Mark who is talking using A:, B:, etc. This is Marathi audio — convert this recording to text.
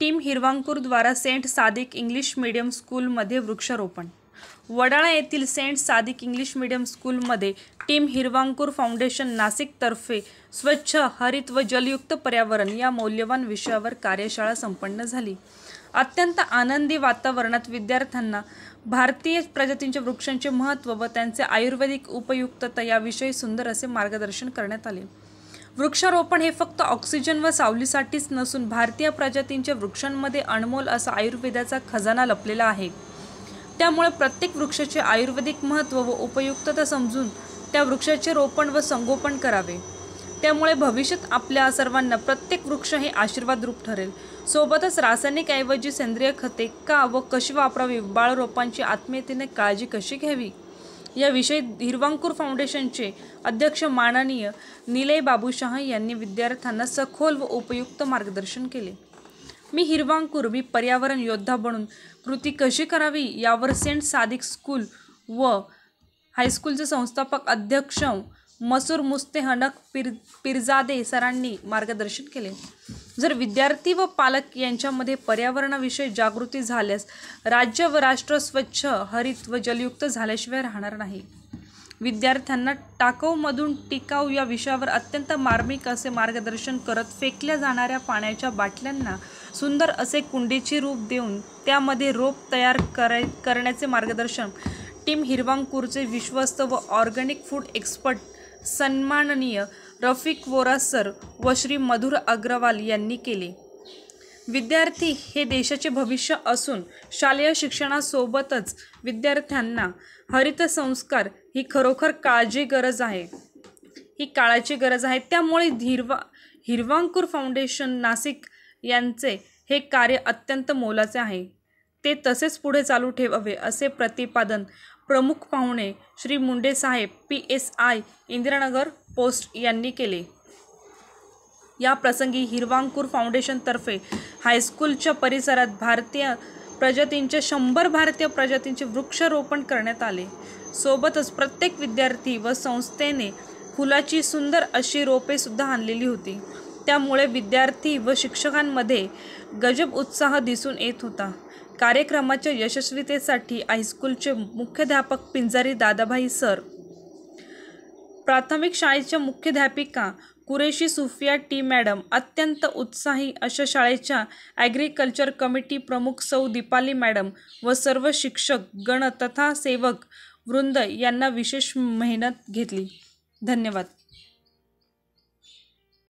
A: टीम हिरवांकूर द्वारा सेंट सादिक इंग्लिश मीडियम स्कूलमध्ये वृक्षारोपण। वडाळा येथील सेंट सादिक इंग्लिश मीडियम स्कूलमध्ये टीम हिरवांकूर फाउंडेशन नाशिकतर्फे स्वच्छ, हरित व जलयुक्त पर्यावरण या मौल्यवान विषयावर कार्यशाळा संपन्न झाली। अत्यंत आनंदी वातावरणात विद्यार्थ्यांना भारतीय प्रजातींच्या वृक्षांचे महत्त्व व त्यांचे आयुर्वेदिक उपयुक्तता याविषयी सुंदर असे मार्गदर्शन करण्यात आले। वृक्षारोपण हे फक्त ऑक्सिजन व सावलीसाठीच नसून भारतीय प्रजातींच्या वृक्षांमध्ये अनमोल असा आयुर्वेदाचा खजाना लपलेला आहे। त्यामुळे प्रत्येक वृक्षाचे आयुर्वेदिक महत्त्व व उपयुक्तता समजून त्या वृक्षाचे रोपण व संगोपन करावे। त्यामुळे भविष्यात आपल्या सर्वांना प्रत्येक वृक्ष हे आशीर्वाद रूप ठरेल। सोबतच रासायनिक ऐवजी सेंद्रिय खते का व कशी वापरावी, बाळरोपांची आत्मीयतेने काळजी कशी घ्यावी याविषयी हिरवांकूर फाउंडेशनचे अध्यक्ष माननीय निलय बाबूशाह यांनी विद्यार्थ्यांना सखोल व उपयुक्त मार्गदर्शन केले। मी पर्यावरण योद्धा बनून कृती कशी करावी यावर सेंट सादिक स्कूल व हायस्कूलचे संस्थापक अध्यक्ष मसूर मुस्तेहनक पिरजादे सरांनी मार्गदर्शन केले। जर विद्यार्थी व पालक यांच्यामध्ये पर्यावरणाविषयी जागृती झाल्यास राज्य व राष्ट्र स्वच्छ, हरित व जलयुक्त झाल्याशिवाय राहणार नाही। विद्यार्थ्यांना टाकाऊमधून टिकाऊ या विषयावर अत्यंत मार्मिक असे मार्गदर्शन करत फेकल्या जाणाऱ्या पाण्याच्या बाटल्यांना सुंदर असे कुंडीचे रूप देऊन त्यामध्ये रोप तयार करण्याचे मार्गदर्शन टीम हिरवांकूरचे विश्वस्त व ऑर्गॅनिक फूड एक्सपर्ट सन्माननीय रफिक वोरा सर व श्री मधुर अग्रवाल यांनी केले। विद्यार्थी हे देशाचे भविष्य असून शालेय शिक्षणासोबतच विद्यार्थ्यांना हरित संस्कार ही खरोखर काळाची गरज आहे। त्यामुळे हिरवांकूर फाउंडेशन नाशिक यांचे हे कार्य अत्यंत मोलाचे आहे। ते तसेच पुढे चालू ठेवावे असे प्रतिपादन प्रमुख पाहुणे श्री मुंडे साहेब PSI इंदिरानगर पोस्ट यांनी केले। या प्रसंगी हिरवांकूर फाउंडेशनतर्फे हायस्कूलच्या परिसरात 100 भारतीय प्रजातींचे वृक्षारोपण करण्यात आले। सोबतच प्रत्येक विद्यार्थी व संस्थेने फुलाची सुंदर अशी रोपे सुद्धा आणलेली होती। त्यामुळे विद्यार्थी व शिक्षकांमध्ये गजब उत्साह दिसून येत होता। कार्यक्रमाच्या यशस्वीतेसाठी हायस्कूलचे मुख्याध्यापक पिंजारी दादाभाई सर, प्राथमिक शाळेच्या मुख्याध्यापिका कुरेशी सुफिया टी मॅडम, अत्यंत उत्साही अशा शाळेच्या ॲग्रिकल्चर कमिटी प्रमुख सौ दीपाली मॅडम व सर्व शिक्षक गण तथा सेवक वृंद यांना विशेष मेहनत घेतली। धन्यवाद।